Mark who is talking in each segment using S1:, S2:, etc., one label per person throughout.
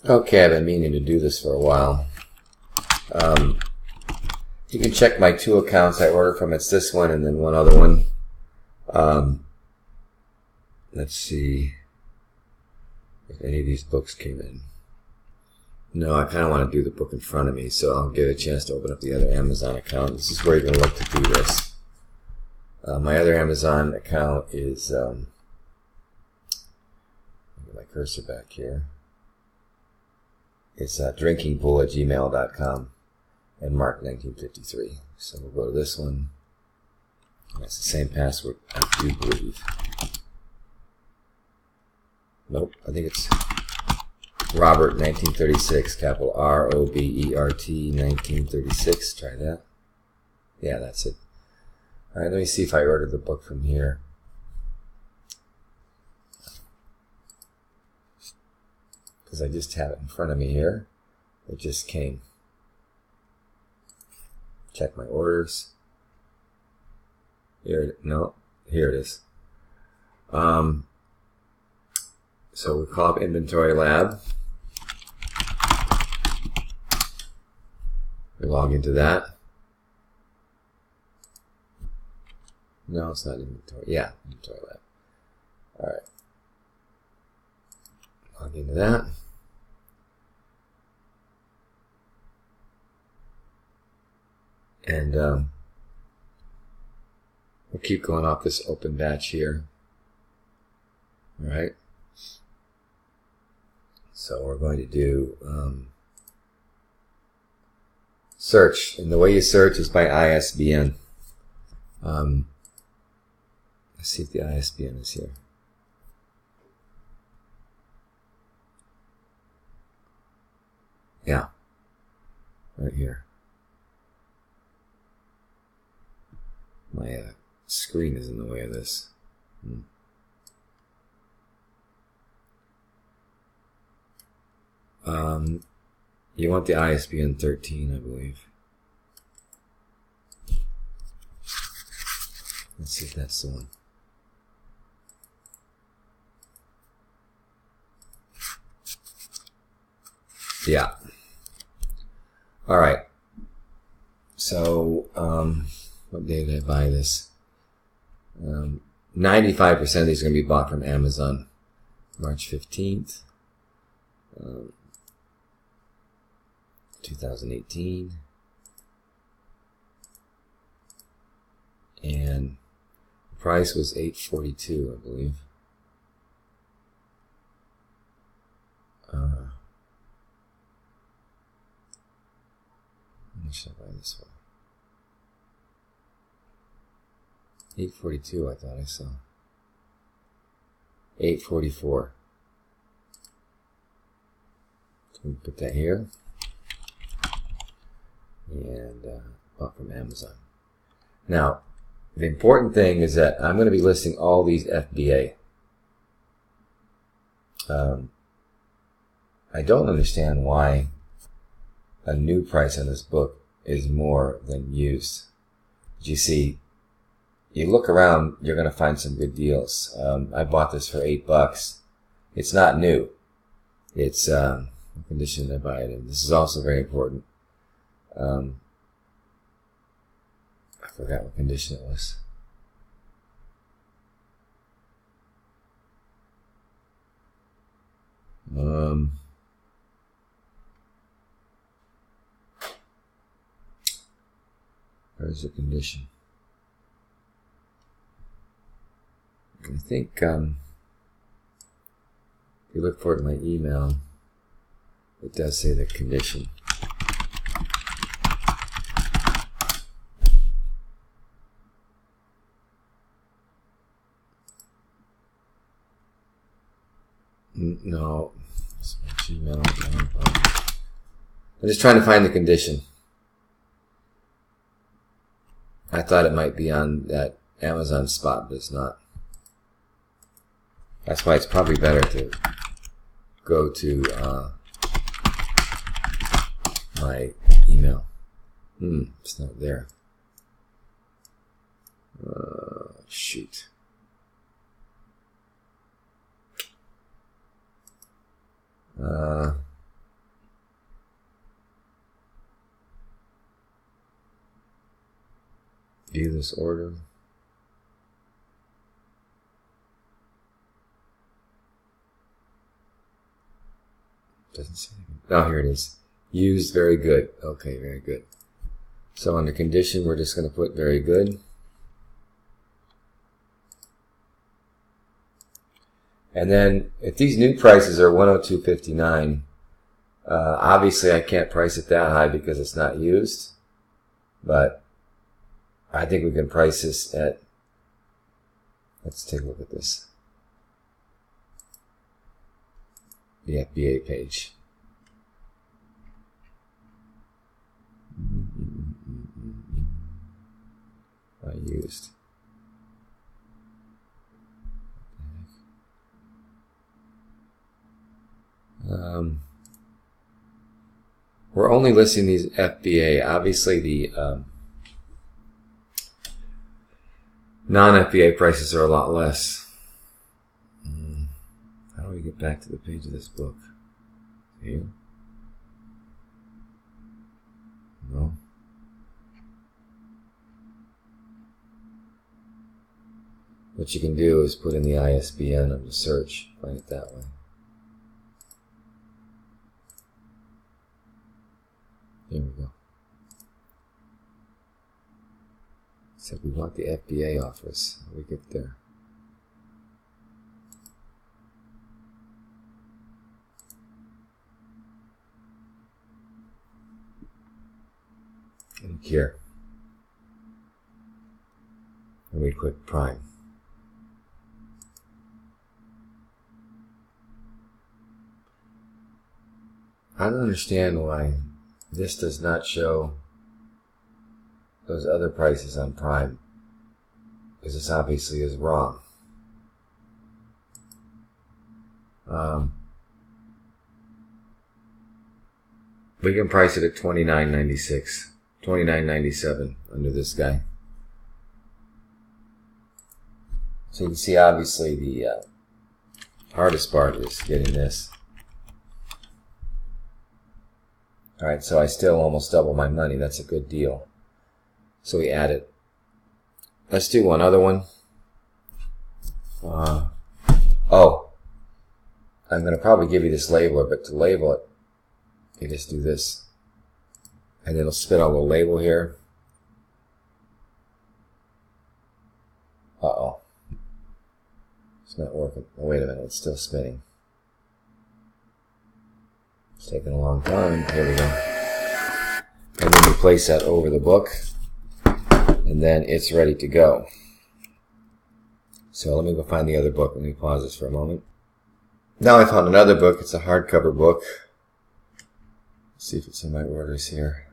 S1: Okay, I've been meaning to do this for a while. You can check my two accounts I ordered from. It's this one and then one other one. Let's see if any of these books came in. No, I kind of want to do the book in front of me, so I'll get a chance to open up the other Amazon account. This is where you're going to look to do this. My other Amazon account is, get my cursor back here. It's drinkingpool@gmail.com and Mark1953. So we'll go to this one. That's the same password, I do believe. Nope, I think it's Robert1936, capital ROBERT 1936. Try that. Yeah, that's it. Alright, let me see if I ordered the book from here. Because I just have it in front of me here. It just came. Check my orders. Here it is. So we call up Inventory Lab. We log into that. No, it's not Inventory. Yeah, Inventory Lab. Alright. Log into that. And we'll keep going off this open batch here. Alright. So we're going to do search. And the way you search is by ISBN. Let's see if the ISBN is here. Yeah. Right here. My screen is in the way of this. You want the ISBN 13, I believe. Let's see if that's the one. Yeah. Alright. So, what day did I buy this? 95% of these are going to be bought from Amazon. March 15th. 2018. And the price was $8.42, I believe. How much should I buy this for? $8.42, I thought I saw. $8.44. Can we put that here? And bought from Amazon. Now, the important thing is that I'm going to be listing all these FBA. I don't understand why a new price on this book is more than used. But you see, you look around, you're going to find some good deals. I bought this for $8. It's not new. It's the condition I buy it in. This is also very important. I forgot what condition it was. Where's the condition? I think if you look for it in my email, it does say the condition. No, it's my Gmail. I'm just trying to find the condition. I thought it might be on that Amazon spot, but it's not. That's why it's probably better to go to my email. It's not there. Shoot. view this order. Doesn't say anything. Oh, here it is. Used, very good. Okay, very good. So under condition, we're just going to put very good. And then if these new prices are 102.59, obviously I can't price it that high because it's not used. But I think we can price this at, let's take a look at this. The FBA page. I used. We're only listing these FBA. Obviously, the non-FBA prices are a lot less. How do we get back to the page of this book? Here? No. What you can do is put in the ISBN under search. Find it that way. Here we go. Said we want the FBA offers. How do we get there? And here. And we click Prime. I don't understand why this does not show those other prices on Prime, because this obviously is wrong. We can price it at $29.96, $29.97 under this guy. So you can see obviously the hardest part is getting this. Alright, so I still almost double my money. That's a good deal. So we add it. Let's do one other one. Oh, I'm going to probably give you this labeler, but to label it, you just do this. And it'll spit out a little label here. Uh-oh. It's not working. Oh, wait a minute. It's still spinning. It's taking a long time. Here we go. And then you place that over the book. And then it's ready to go. So let me go find the other book. Let me pause this for a moment. Now I found another book. It's a hardcover book. Let's see if it's in my orders here.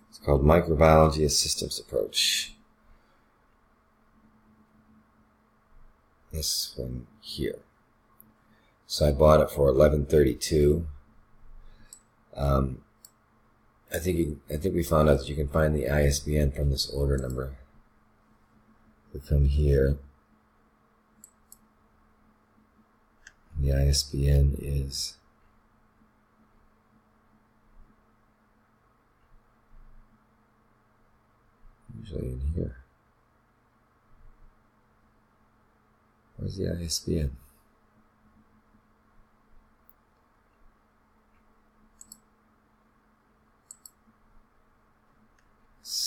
S1: It's called Microbiology: A Systems Approach. This one here. So I bought it for $11.32. I think we found out that you can find the ISBN from this order number. We come here. The ISBN is usually in here. Where's the ISBN?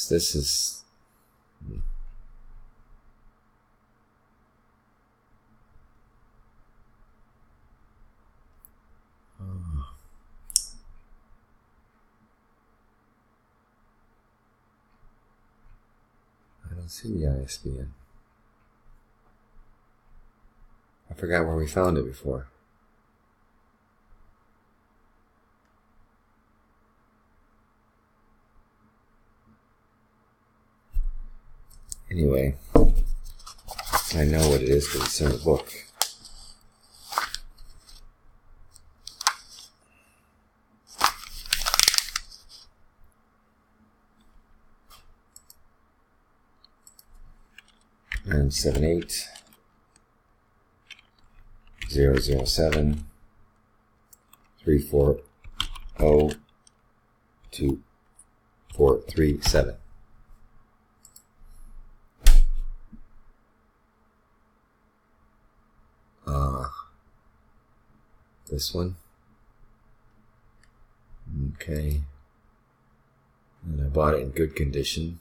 S1: This is I don't see the ISBN. I forgot where we found it before. Anyway, I know what it is because it's in the book. And 78 007 340 2437. this one. Okay. And I bought it in good condition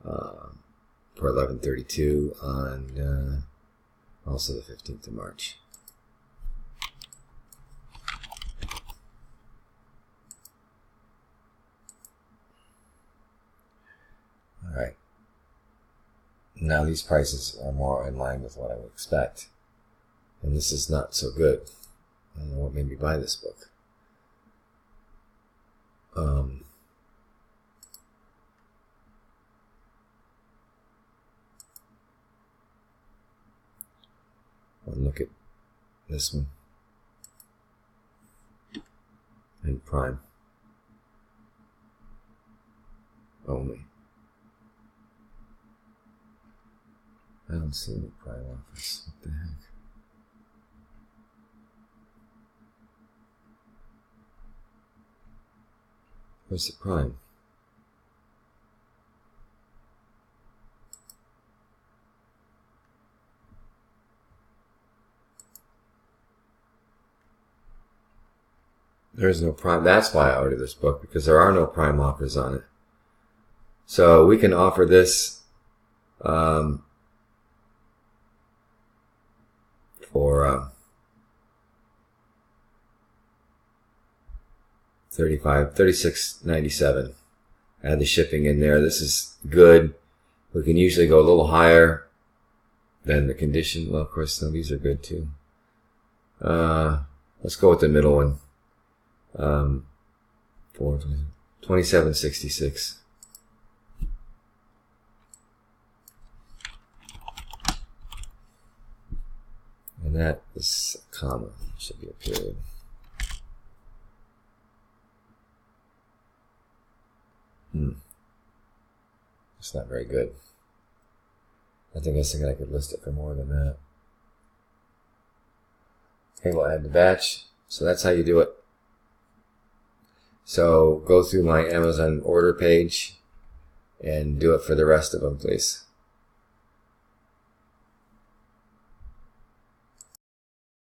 S1: for $11.32 on also the 15th of March. All right. Now these prices are more in line with what I would expect. And this is not so good. I don't know what made me buy this book. One look at this one. And Prime. Only. I don't see any Prime offers. What the heck? Where's the Prime? There's no Prime. That's why I ordered this book, because there are no Prime offers on it. So we can offer this for $36.97. Add the shipping in there. This is good. We can usually go a little higher than the condition. Well, of course, some of these are good too. Let's go with the middle one. For $27.66. And that is a comma. Should be a period. It's not very good. I was thinking I could list it for more than that. Okay, we'll add the batch. So that's how you do it. So go through my Amazon order page and do it for the rest of them, please.